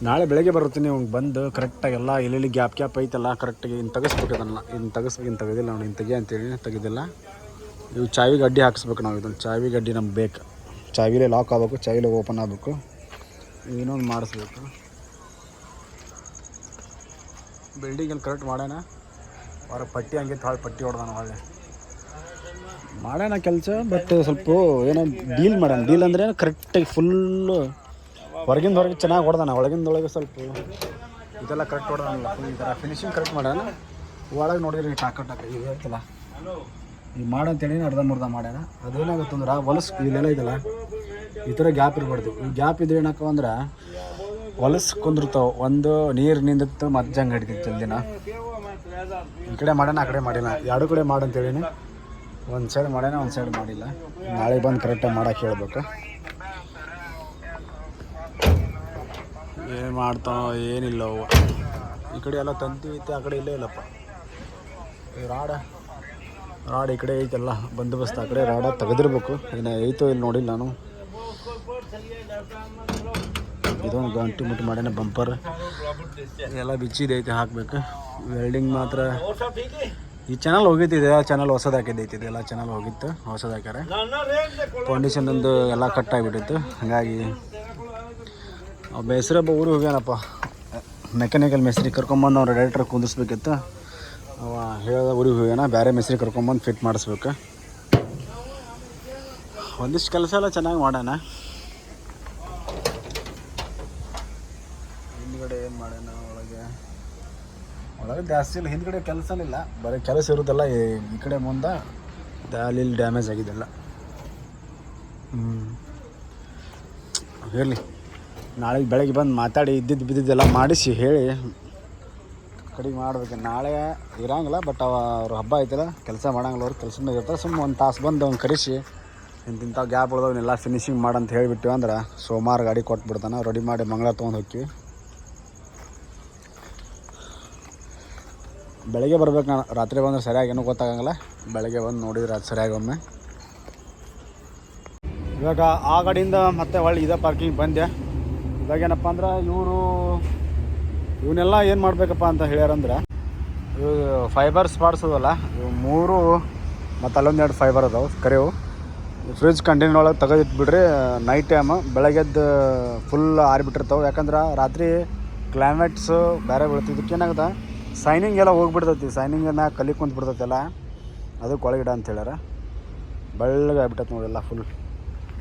ನಾಳೆ ಬೆಳಗ್ಗೆ ಬರುತ್ತೆ, ನೀವು ಬಂದು ಕರೆಕ್ಟಾಗಿ ಎಲ್ಲ ಎಲ್ಲೆಲ್ಲಿ ಗ್ಯಾಪ್ ಐತಲ್ಲ ಕರೆಕ್ಟಾಗಿ ಇನ್ನು ತೆಗಿಸ್ಬಿಟ್ಟಿದಲ್ಲ, ಇನ್ನು ತೆಗೆದಿಲ್ಲ ನೋಡಿ, ಇನ್ನು ತೆಗಿ ಅಂತೇಳಿ ತೆಗೆದಿಲ್ಲ. ಇವು ಚಾವಿ ಗಡ್ಡಿ ಹಾಕಿಸ್ಬೇಕು ನಾವು, ಇದನ್ನು ಚಾವಿ ಗಡ್ಡಿ ನಮ್ಗೆ ಬೇಕು. ಚಾವಿಲೇ ಲಾಕ್ ಆಗಬೇಕು, ಚಾವಿಲೇ ಓಪನ್ ಆಗಬೇಕು, ಇನ್ನೊಂದು ಮಾಡಿಸ್ಬೇಕು. ಬಿಲ್ಡಿಂಗಲ್ಲಿ ಕರೆಕ್ಟ್ ಮಾಡೋಣ, ಹೊರ ಪಟ್ಟಿ ಹಂಗೆ ತಾಳು ಪಟ್ಟಿ ಹೊಡೆದಾನ ಒಳ್ಳೆ ಮಾಡೋಣ ಕೆಲಸ. ಬಟ್ ಸ್ವಲ್ಪ ಏನೋ ಡೀಲ್ ಮಾಡೋಣ. ಡೀಲ್ ಅಂದರೆ ಕರೆಕ್ಟಾಗಿ ಫುಲ್ಲು ಹೊರಗೆ ಚೆನ್ನಾಗಿ ಹೊಡೆದಾನ, ಒಳಗೆ ಸ್ವಲ್ಪ ಇದೆಲ್ಲ ಕರೆಕ್ಟ್ ಹೊಡೆದಾನಲ್ಲ, ಫುಲ್ ಈ ಥರ ಫಿನಿಶಿಂಗ್ ಕರೆಕ್ಟ್ ಮಾಡೋಣ. ಒಳಗೆ ನೋಡಿದ್ರೆ ಟಾಕ ಇದು ಇರ್ತಲ್ಲ, ಈಗ ಮಾಡಂತೇಳಿ ಅರ್ಧಂಬರ್ಧ ಮಾಡ್ಯಾನ. ಅದೇನಾಗುತ್ತೆ ಅಂದ್ರೆ ಹೊಲಸು ಇಲ್ಲೆಲ್ಲ ಇದೆಲ್ಲ ಈ ಥರ ಗ್ಯಾಪ್ ಇರ್ಬಾರ್ದು. ಈ ಗ್ಯಾಪ್ ಇದ್ರೆ ಏನಕ್ಕ ಅಂದ್ರೆ ಹೊಲಸು ಕುಂದಿರ್ತಾವೆ, ಒಂದು ನೀರು ನಿಂದಿತ್ತು ಮತ್ತೆ ಜಂಗೆ ಹಿಡಿತಿತ್ತು ಜಲ್ದಿನ. ಈ ಕಡೆ ಮಾಡೋಣ, ಆ ಕಡೆ ಮಾಡಿಲ್ಲ, ಎರಡು ಕಡೆ ಮಾಡಂತೇಳಿನಿ. ಒಂದು ಸೈಡ್ ಮಾಡ್ಯಾನ, ಒಂದು ಸೈಡ್ ಮಾಡಿಲ್ಲ. ನಾಳೆ ಬಂದು ಕರೆಕ್ಟಾಗಿ ಮಾಡೋಕೆ ಹೇಳ್ಬೇಕು. ಏನು ಮಾಡ್ತಾನೋ ಏನಿಲ್ಲ ಅವು. ಈ ಕಡೆ ಎಲ್ಲ ತಂತಿ ಐತೆ, ಆ ಕಡೆ ಇಲ್ಲೇ ಇಲ್ಲಪ್ಪ. ಈ ರಾಡ್ ಈ ಕಡೆ ಐತೆಲ್ಲ ಬಂದೋಬಸ್ತ್, ಆ ಕಡೆ ರಾಡ ತೆಗೆದಿರ್ಬೇಕು. ಇನ್ನು ಐತೋ ಇಲ್ಲಿ ನೋಡಿಲ್ಲ ನಾನು. ಇದೊಂದು ಗಂಟು ಮುಟ್ಟು ಮಾಡ್ಯಾನ ಬಂಪರ್ ಎಲ್ಲ ಬಿಚ್ಚಿದೈತೆ, ಹಾಕಬೇಕು. ವೆಲ್ಡಿಂಗ್ ಮಾತ್ರ ಈ ಚಾನಲ್ ಹೋಗಿತ್ತಿದೆ, ಚಾನಲ್ ಹೊಸದು ಹಾಕಿದ್ದೈತಿ, ಇದೆಲ್ಲ ಚಾನಲ್ ಹೋಗಿತ್ತು, ಹೊಸದು ಹಾಕ್ಯಾರೆ. ಫೌಂಡೇಶನ್ ಒಂದು ಎಲ್ಲ ಕಟ್ ಆಗಿಬಿಟ್ಟಿತ್ತು. ಹಾಗಾಗಿ ಹೆಸರೊಬ್ಬ ಊರಿಗೆ ಹೋಗ್ಯಾನಪ್ಪ, ಮೆಕ್ಯಾನಿಕಲ್ ಮೆಸ್ರಿ ಕರ್ಕೊಂಬಂದು ಅವ್ರ ಡೈರೆಕ್ಟ್ರ್ ಕುಂದಿಸ್ಬೇಕಿತ್ತು. ಅವ ಹೇಳ್ದ ಊರಿಗೆ ಹೋಗ್ಯಾನ, ಬೇರೆ ಮೆಸ್ರಿ ಕರ್ಕೊಂಬಂದು ಫಿಟ್ ಮಾಡಿಸ್ಬೇಕು. ಒಂದಿಷ್ಟು ಕೆಲಸ ಎಲ್ಲ ಚೆನ್ನಾಗಿ ಮಾಡೋಣ. ಹಿಂದ್ಗಡೆ ಏನು ಮಾಡೋಣ, ಒಳಗೆ ಜಾಸ್ತಿ ಇಲ್ಲ, ಹಿಂದ್ಗಡೆ ಕೆಲಸನಿಲ್ಲ, ಬರೀ ಕೆಲಸ ಇರುತ್ತಲ್ಲ. ಈ ಕಡೆ ಮುಂದೆ ಅಲ್ಲಿ ಡ್ಯಾಮೇಜ್ ಆಗಿದೆಲ್ಲ. ಇರಲಿ, ನಾಳೆಗೆ ಬೆಳಗ್ಗೆ ಬಂದು ಮಾತಾಡಿ ಬಿದ್ದಿದ್ದೆಲ್ಲ ಮಾಡಿಸಿ ಹೇಳಿ ಕಡಿಗೆ ಮಾಡ್ಬೇಕು. ನಾಳೆ ಇರೋಂಗಿಲ್ಲ, ಬಟ್ ಅವ್ರ ಹಬ್ಬ ಐತಲ್ಲ, ಕೆಲಸ ಮಾಡೋಂಗಿಲ್ಲ, ಅವ್ರು ಕೆಲಸ ಮೇಲೆ ಇರ್ತಾರೆ. ಸುಮ್ಮನೆ ಒಂದು ತಾಸು ಬಂದು ಅವ್ನು ಕರೆಸಿ ಇಂಥ ಗ್ಯಾಪ್ ಉಳ್ದವನ್ನೆಲ್ಲ ಫಿನಿಶಿಂಗ್ ಮಾಡಂತ ಹೇಳಿಬಿಟ್ಟಿವಿ ಅಂದ್ರೆ ಸೋಮವಾರ ಗಾಡಿ ಕೊಟ್ಬಿಡ್ತಾನೆ. ರೆಡಿ ಮಾಡಿ ಮಂಗಳವಾರ ತೊಗೊಂಡು ಹೋಗ್ತೀವಿ. ಬೆಳಗ್ಗೆ ಬರ್ಬೇಕು ನಾನು, ರಾತ್ರಿ ಬಂದ್ರೆ ಸರಿಯಾಗಿ ಏನೂ ಗೊತ್ತಾಗಂಗಿಲ್ಲ. ಬೆಳಗ್ಗೆ ಬಂದು ನೋಡಿದ್ರೆ ಅದು ಸರಿಯಾಗಿ ಒಮ್ಮೆ. ಇವಾಗ ಆ ಗಾಡಿಯಿಂದ ಮತ್ತೆ ಒಳ್ಳೆ ಇದೇ ಪಾರ್ಕಿಂಗ್ ಬಂದೆ. ಇವಾಗ ಏನಪ್ಪ ಅಂದ್ರೆ ಇವನ್ನೆಲ್ಲ ಏನು ಮಾಡಬೇಕಪ್ಪ ಅಂತ ಹೇಳ್ಯಾರಂದ್ರೆ, ಇವು ಫೈಬರ್ ಸ್ಪಾಟ್ಸ್ ಅದಲ್ಲ, ಇವು 3 ಮತ್ತು ಅಲ್ಲೊಂದೆರಡು ಫೈಬರ್ ಅದಾವೆ ಕರೆವು. ಫ್ರಿಜ್ ಕಂಟೈನರ್ ಒಳಗೆ ತೆಗೆದಿಟ್ಬಿಡ್ರಿ. ನೈಟ್ ಟೈಮ್ ಬೆಳಗ್ಗೆದ್ದು ಫುಲ್ ಆರಿಬಿಟ್ಟಿರ್ತಾವೆ. ಯಾಕಂದ್ರೆ ರಾತ್ರಿ ಕ್ಲೈಮೇಟ್ಸು ಬೇರೆ ಬೀಳ್ತಿದ್ದಕ್ಕೆ ಏನಾಗುತ್ತೆ, ಸೈನಿಂಗ್ ಎಲ್ಲ ಹೋಗ್ಬಿಡ್ತೈತಿ, ಸೈನಿಂಗ್ ಮ್ಯಾಗ ಕಲಿ ಕುಂತು ಬಿಡ್ತೈತೆಲ್ಲ, ಅದಕ್ಕೆ ಒಳಗಿಡ ಅಂತ ಹೇಳ್ಯಾರ. ಬೆಳ್ಳಗೆ ಆಗ್ಬಿಟ್ಟೈತೆ ನೋಡಿಲ್ಲ ಫುಲ್.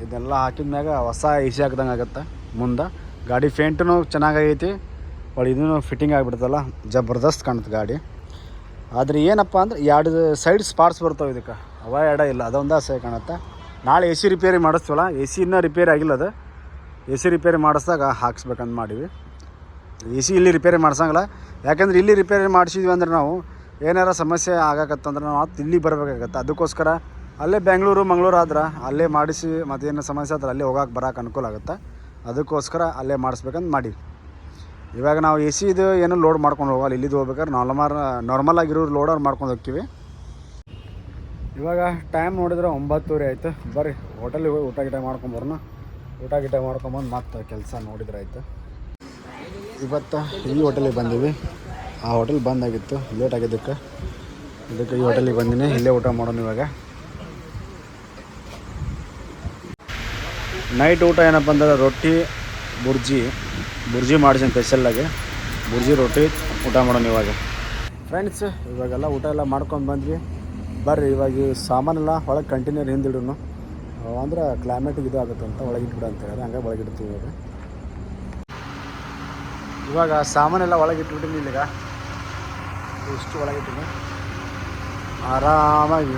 ಇದನ್ನೆಲ್ಲ ಹಾಕಿದ ಮ್ಯಾಗ ಹೊಸ AC ಹಾಕ್ದಂಗೆ ಆಗುತ್ತೆ. ಮುಂದೆ ಗಾಡಿ ಫೇಂಟೂ ಚೆನ್ನಾಗೈತಿ, ಒಳ್ಳೆ ಇದೂ ಫಿಟ್ಟಿಂಗ್ ಆಗಿಬಿಡ್ತಲ್ಲ, ಜಬರ್ದಸ್ತ್ ಕಾಣುತ್ತೆ ಗಾಡಿ. ಆದರೆ ಏನಪ್ಪ ಅಂದ್ರೆ 2 ಸೈಡ್ ಸ್ಪಾಟ್ಸ್ ಬರ್ತಾವೆ ಇದಕ್ಕೆ, ಅವ ಎಡ ಇಲ್ಲ, ಅದೊಂದು ಸಹ ಕಾಣುತ್ತೆ. ನಾಳೆ AC ರಿಪೇರಿ ಮಾಡಿಸ್ತೀವಲ್ಲ, AC ಇನ್ನೂ ರಿಪೇರಿ ಆಗಿಲ್ಲ, ಅದು AC ರಿಪೇರಿ ಮಾಡಿಸ್ದಾಗ ಹಾಕ್ಸ್ಬೇಕಂತ ಮಾಡೀವಿ. AC ಇಲ್ಲಿ ರಿಪೇರಿ ಮಾಡ್ಸಂಗಿಲ್ಲ, ಯಾಕೆಂದ್ರೆ ಇಲ್ಲಿ ರಿಪೇರಿ ಮಾಡಿಸಿದ್ವಿ ಅಂದ್ರೆ ನಾವು ಏನಾರ ಸಮಸ್ಯೆ ಆಗಕತ್ತಂದ್ರೆ ನಾವು ಇಲ್ಲಿ ಬರಬೇಕಾಗತ್ತೆ. ಅದಕ್ಕೋಸ್ಕರ ಅಲ್ಲೇ ಬೆಂಗಳೂರು ಮಂಗಳೂರು ಆದ್ರೆ ಅಲ್ಲೇ ಮಾಡಿಸಿ, ಮತ್ತೇನು ಸಮಸ್ಯೆ ಆದ್ರೆ ಅಲ್ಲೇ ಹೋಗಕ್ಕೆ ಬರೋಕೆ ಅನುಕೂಲ ಆಗುತ್ತೆ. ಅದಕ್ಕೋಸ್ಕರ ಅಲ್ಲೇ ಮಾಡಿಸ್ಬೇಕಂತ ಮಾಡಿ. ಇವಾಗ ನಾವು AC ಇದು ಏನೂ ಲೋಡ್ ಮಾಡ್ಕೊಂಡು ಹೋಗಲ್ಲ, ಇಲ್ಲಿದ್ದು ಹೋಗ್ಬೇಕಾದ್ರೆ ನಾರ್ಮಲ್ ಆಗಿರೋ ಲೋಡರ್ ಮಾಡ್ಕೊಂಡು ಹೋಗ್ತೀವಿ. ಇವಾಗ ಟೈಮ್ ನೋಡಿದ್ರೆ 9:30 ಆಯಿತು. ಬರ್ರಿ ಹೋಟೆಲಿಗೆ ಹೋಗಿ ಊಟ ಮಾಡ್ಕೊಂಬರೋಣ. ಊಟ ಮಾಡ್ಕೊಂಬಂದು ಮತ್ತೆ ಕೆಲಸ ನೋಡಿದ್ರೆ ಆಯಿತು. ಇವತ್ತು ಈ ಹೋಟೆಲಿಗೆ ಬಂದೀವಿ, ಆ ಹೋಟೆಲ್ ಬಂದಾಗಿತ್ತು, ಲೇಟ್ ಆಗಿದ್ದಕ್ಕೆ ಈ ಹೋಟೆಲಿಗೆ ಬಂದಿನಿ. ಇಲ್ಲೇ ಊಟ ಮಾಡೋಣ. ಇವಾಗ ನೈಟ್ ಊಟ ಏನಪ್ಪ ಅಂದ್ರೆ ರೊಟ್ಟಿ ಬುರ್ಜಿ ಮಾಡಿಸಿನ ಸ್ಪೆಷಲ್ಲಾಗಿ ಬುರ್ಜಿ ರೊಟ್ಟಿ ಊಟ ಮಾಡೋಣ ಇವಾಗ. ಫ್ರೆಂಡ್ಸ್, ಇವಾಗೆಲ್ಲ ಊಟ ಎಲ್ಲ ಮಾಡ್ಕೊಂಡು ಬಂದ್ವಿ. ಬರ್ರಿ ಇವಾಗ ಸಾಮಾನೆಲ್ಲ ಒಳಗೆ ಕಂಟೈನರ್ ಹಿಂದಿಡೋನು, ಅಂದ್ರೆ ಕ್ಲೈಮೇಟಿಗೆ ಇದು ಆಗುತ್ತೆ ಅಂತ ಒಳಗೆ ಇಟ್ಬಿಡ ಅಂತ ಹೇಳಿದ್ರೆ ಹಂಗೆ ಒಳಗಿಡ್ತೀವಿ. ಇವಾಗ ಸಾಮಾನೆಲ್ಲ ಒಳಗೆ ಇಟ್ಬಿಟ್ಟಿನಿ. ಇಲ್ಲಿಗ ಇಷ್ಟು ಒಳಗಿಟ್ಟಿನಿ, ಆರಾಮಾಗಿ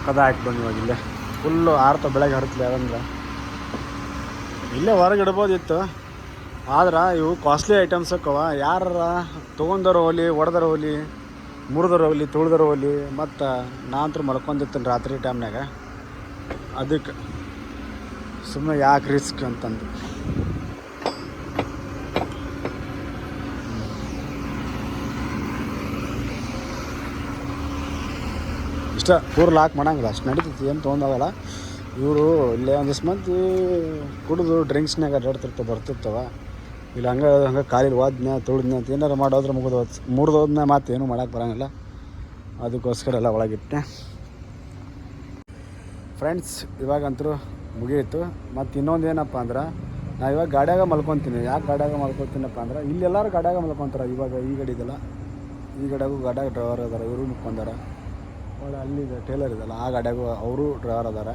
ಕದ ಹಾಕಿ ಬಂದು ಇವಾಗ ಇಲ್ಲೇ ಫುಲ್ಲು ಆರ್ತ ಬೆಳಗ್ಗೆ ಹರತ್ಲಿ. ಅದಂದ್ರೆ ಇಲ್ಲೇ ಹೊರಗೆ ಇಡ್ಬೋದಿತ್ತು, ಆದ್ರೆ ಇವು ಕಾಸ್ಟ್ಲಿ ಐಟಮ್ಸ್ ಅಕ್ಕವ. ಯಾರ ತೊಗೊಂಡರು ಹೋಲಿ, ಹೊಡೆದರ ಹೋಲಿ, ಮುರಿದರ ಹೋಲಿ, ತುಳಿದರ ಹೋಲಿ, ಮತ್ತು ನಾನಂತೂ ಮಲ್ಕೊಂಡಿರ್ತೀನಿ ರಾತ್ರಿ ಟೈಮ್ನಾಗ. ಅದಕ್ಕೆ ಸುಮ್ಮನೆ ಯಾಕೆ ರಿಸ್ಕ್ ಅಂತಂದು ಇಷ್ಟ ಪೂರ್ ಲಾಕ್ ಮಾಡಂಗಿಲ್ಲ, ಅಷ್ಟು ನಡೀತೈತಿ, ಏನು ತೊಗೊಂಡಾಗಲ್ಲ. ಇವರು ಇಲ್ಲೇ ಒಂದಿಷ್ಟು ಮಂದಿ ಕುಡಿದು ಡ್ರಿಂಕ್ಸ್ನಾಗ ಅಡ್ಡಾಡ್ತಿರ್ತಾವೆ ಬರ್ತಿರ್ತಾವ. ಇಲ್ಲ ಹಂಗೆ ಖಾಲಿ ವಾದ್ನ ತುಳಿದ್ನ ಅಂತ ಏನಾರು ಮಾಡೋದ್ರೆ ಮುರಿದೋದ್ನ ಮಾತು ಏನೂ ಮಾಡೋಕ್ಕೆ ಬರೋಂಗಿಲ್ಲ. ಅದಕ್ಕೋಸ್ಕರ ಎಲ್ಲ ಒಳಗಿಟ್ಟೆ. ಫ್ರೆಂಡ್ಸ್ ಇವಾಗಂತೂ ಮುಗಿಯಿತು. ಮತ್ತು ಇನ್ನೊಂದು ಏನಪ್ಪ ಅಂದ್ರೆ ನಾ ಇವಾಗ ಗಾಡಿಯಾಗ ಮಲ್ಕೊತೀನಿ. ಯಾಕೆ ಗಾಡಿಯಾಗ ಮಲ್ಕೊತೀನಪ್ಪ ಅಂದ್ರೆ ಇಲ್ಲೆಲ್ಲರೂ ಗಾಡಿಯಾಗ ಮಲ್ಕೊತಾರೆ. ಇವಾಗ ಈ ಗಾಡಿ ಇದೆಲ್ಲ, ಈ ಗಾಡಿಯಾಗೂ ಗಾಡಿಯಾಗ ಡ್ರೈವರ್ ಅದಾರ, ಇವರು ಮುಕ್ಕೊಂಡಾರ. ಒಳ್ಳೆ ಅಲ್ಲಿ ಟೇಲರ್ ಇದೆಲ್ಲ, ಆ ಗಾಡಿಯಾಗೂ ಅವರು ಡ್ರೈವರ್ ಅದಾರ.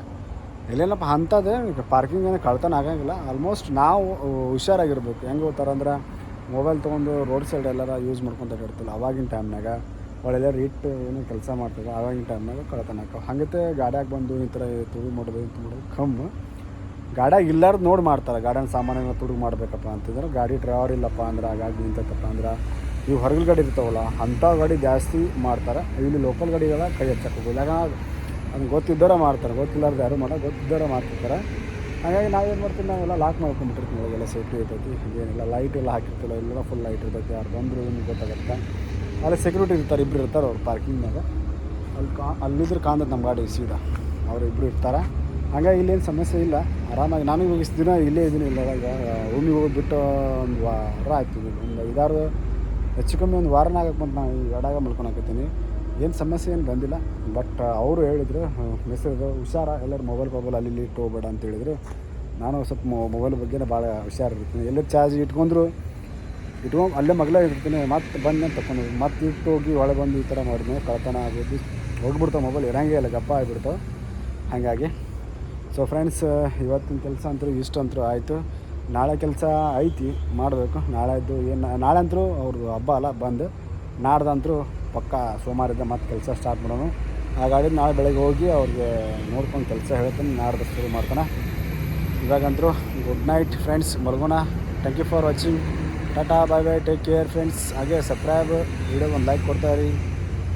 ಎಲ್ಲೇನಪ್ಪ ಅಂಥದ್ದೇ ಪಾರ್ಕಿಂಗ್ ಏನೋ ಕಳ್ತನ ಆಗಂಗಿಲ್ಲ. ಆಲ್ಮೋಸ್ಟ್ ನಾವು ಹುಷಾರಾಗಿರ್ಬೇಕು. ಹೆಂಗೆ ಹೋಗ್ತಾರೆ ಅಂದ್ರೆ ಮೊಬೈಲ್ ತೊಗೊಂಡು ರೋಡ್ ಸೈಡ್ ಎಲ್ಲಾರ ಯೂಸ್ ಮಾಡ್ಕೊತ ಇರ್ತಿಲ್ಲ. ಅವಾಗಿನ ಟೈಮ್ನಾಗ ಒಳ್ಳೆಲ್ಲರೂ ಇಟ್ಟು ಏನೋ ಕೆಲಸ ಮಾಡ್ತಾರೆ. ಆವಾಗಿನ ಟೈಮ್ನಾಗ ಕಳ್ತನ ಹಾಕವು. ಹಂಗತೆ ಗಾಡಿಯಾಗ ಬಂದು ಈ ಥರ ತುಡುಗು ಮಾಡೋದು ಇಂತ ಮಾಡೋದು ಕಮ್ಮು. ಗಾಡಿಯಾಗ ಇಲ್ಲಾರ್ದು ನೋಡಿ ಮಾಡ್ತಾರೆ. ಗಾಡಿನ ಸಾಮಾನ್ಯ ತುಡುಗು ಮಾಡಬೇಕಪ್ಪ ಅಂತಂದ್ರೆ ಗಾಡಿ ಡ್ರೈವರ್ ಇಲ್ಲಪ್ಪ ಅಂದ್ರೆ ಹಾಗಾಗಿ ನಿಂತೈತಪ್ಪ ಅಂದ್ರೆ ಇವು ಹೊರಗಲ್ ಗಾಡಿ ಇರ್ತಾವಲ್ಲ ಅಂಥ ಗಾಡಿ ಜಾಸ್ತಿ ಮಾಡ್ತಾರೆ. ಇಲ್ಲಿ ಲೋಕಲ್ ಗಾಡಿಗಳ ಕೈ ಹಚ್ಚಕ್ಕೆ ಹೋಗೋದು. ಯಾಕಂದ್ರೆ ಅದನ್ನು ಗೊತ್ತಿದ್ದವರ ಮಾಡ್ತಾರೆ, ಗೊತ್ತಿಲ್ಲಾರ್ದು ಯಾರು ಮಾಡೋ ಗೊತ್ತಿದ್ದವರ ಮಾಡ್ತಿರ್ತಾರೆ. ಹಾಗಾಗಿ ನಾವೇನು ಮಾಡ್ತೀವಿ, ನಾವೆಲ್ಲ ಲಾಕ್ ಮಾಡ್ಕೊಂಡ್ಬಿಟ್ಟಿರ್ತೀವಿ. ಒಳಗೆಲ್ಲ ಸೇಫ್ಟಿ ಇರ್ತೈತಿ, ಏನಿಲ್ಲ ಲೈಟ್ ಎಲ್ಲ ಹಾಕಿರ್ತಿಲ್ಲ, ಇಲ್ಲೆಲ್ಲ ಫುಲ್ ಲೈಟ್ ಇರ್ತೈತಿ. ಯಾರು ಬಂದರು ನಿಮ್ಗೆ ಗೊತ್ತಾಗುತ್ತೆ. ಅಲ್ಲಿ ಸೆಕ್ಯೂರಿಟಿ ಇರ್ತಾರೆ, ಇಬ್ಬರು ಇರ್ತಾರೆ ಅವ್ರು ಪಾರ್ಕಿಂಗ್ನಾಗ. ಅಲ್ಲಿದ್ರೆ ಕಾಣ್ತದೆ ನಮ್ಮ ಗಾಡಿ ಸೀದಾ, ಅವರು ಇಬ್ಬರು ಇರ್ತಾರೆ. ಹಾಗಾಗಿ ಇಲ್ಲೇನು ಸಮಸ್ಯೆ ಇಲ್ಲ, ಆರಾಮಾಗಿ. ನಾನು ಇವಾಗ ಇಷ್ಟು ದಿನ ಇಲ್ಲೇ ಇದ್ದೀನಿ. ಇಲ್ಲ ಈಗ ರೂಮಿಗೆ ಹೋಗಿಬಿಟ್ಟು ಒಂದು ವಾರ ಆಗ್ತಿದ್ದೀನಿ. ಒಂದು 5-6 ಹೆಚ್ಚು ಕಮ್ಮಿ ಒಂದು ವಾರನ ಆಗಕ್ಕೆ ಬಂತು ನಾನು ಈ ಗಾಡಿಯಾಗ ಮಲ್ಕೊಳಕತ್ತೀನಿ. ಏನು ಸಮಸ್ಯೆ ಏನು ಬಂದಿಲ್ಲ. ಬಟ್ ಅವರು ಹೇಳಿದ್ರು ಮೆಸೇಜ್ ಹುಷಾರ, ಎಲ್ಲರೂ ಮೊಬೈಲ್ ಅಲ್ಲಿ ಇಲ್ಲಿ ಇಟ್ಟು ಹೋಗ್ಬೇಡ ಅಂತ ಹೇಳಿದ್ರು. ನಾನು ಸ್ವಲ್ಪ ಮೊಬೈಲ್ ಬಗ್ಗೆನೇ ಭಾಳ ಹುಷಾರಿರ್ತೀನಿ. ಎಲ್ಲರೂ ಚಾರ್ಜ್ ಇಟ್ಕೊಂಡು ಅಲ್ಲೇ ಮಗ್ಲೇ ಇರ್ತೀನಿ. ಮತ್ತೆ ಬಂದು ತಗೊಂಡು ಮತ್ತೆ ಇಟ್ಟು ಹೋಗಿ ಒಳಗೆ ಬಂದು ಈ ಥರ ಮಾಡಿದ್ಮೇಲೆ ಕಳ್ತನ ಆಗೋದು ಹೋಗ್ಬಿಡ್ತಾವೆ. ಮೊಬೈಲ್ ಇರೋಂಗೆ ಇಲ್ಲ, ಗಪ್ಪ ಆಗಿಬಿಡ್ತಾವೆ. ಹಾಗಾಗಿ ಸೊ ಫ್ರೆಂಡ್ಸ್ ಇವತ್ತಿನ ಕೆಲಸ ಅಂತೂ ಇಷ್ಟಂತೂ ಆಯಿತು. ನಾಳೆ ಕೆಲಸ ಐತಿ ಮಾಡಬೇಕು. ನಾಳೆದ್ದು ನಾಳೆ ಅಂತೂ ಅವ್ರದ್ದು ಹಬ್ಬ ಅಲ್ಲ ಬಂದು, ನಾಡ್ದಂತರೂ ಪಕ್ಕ ಸೋಮವಾರದಿಂದ ಮತ್ತೆ ಕೆಲಸ ಸ್ಟಾರ್ಟ್ ಮಾಡೋಣ. ಆ ಗಾಡಿ ನಾಳೆ ಬೆಳಗ್ಗೆ ಹೋಗಿ ಅವ್ರಿಗೆ ನೋಡ್ಕೊಂಡು ಕೆಲಸ ಹೇಳ್ತೀನಿ. ನಾಡ್ದು ಶುರು ಮಾಡ್ತಾನೆ. ಇವಾಗಂತೂ ಗುಡ್ ನೈಟ್ ಫ್ರೆಂಡ್ಸ್, ಮಲ್ಗೋಣ. Thank you for watching. ಟಾಟಾ, bye bye, take care friends. ಹಾಗೆ ಸಬ್ಸ್ಕ್ರೈಬ್, ವಿಡಿಯೋಗೆ ಒಂದು ಲೈಕ್ ಕೊಡ್ತಾ ಇರಿ.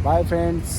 Bye friends.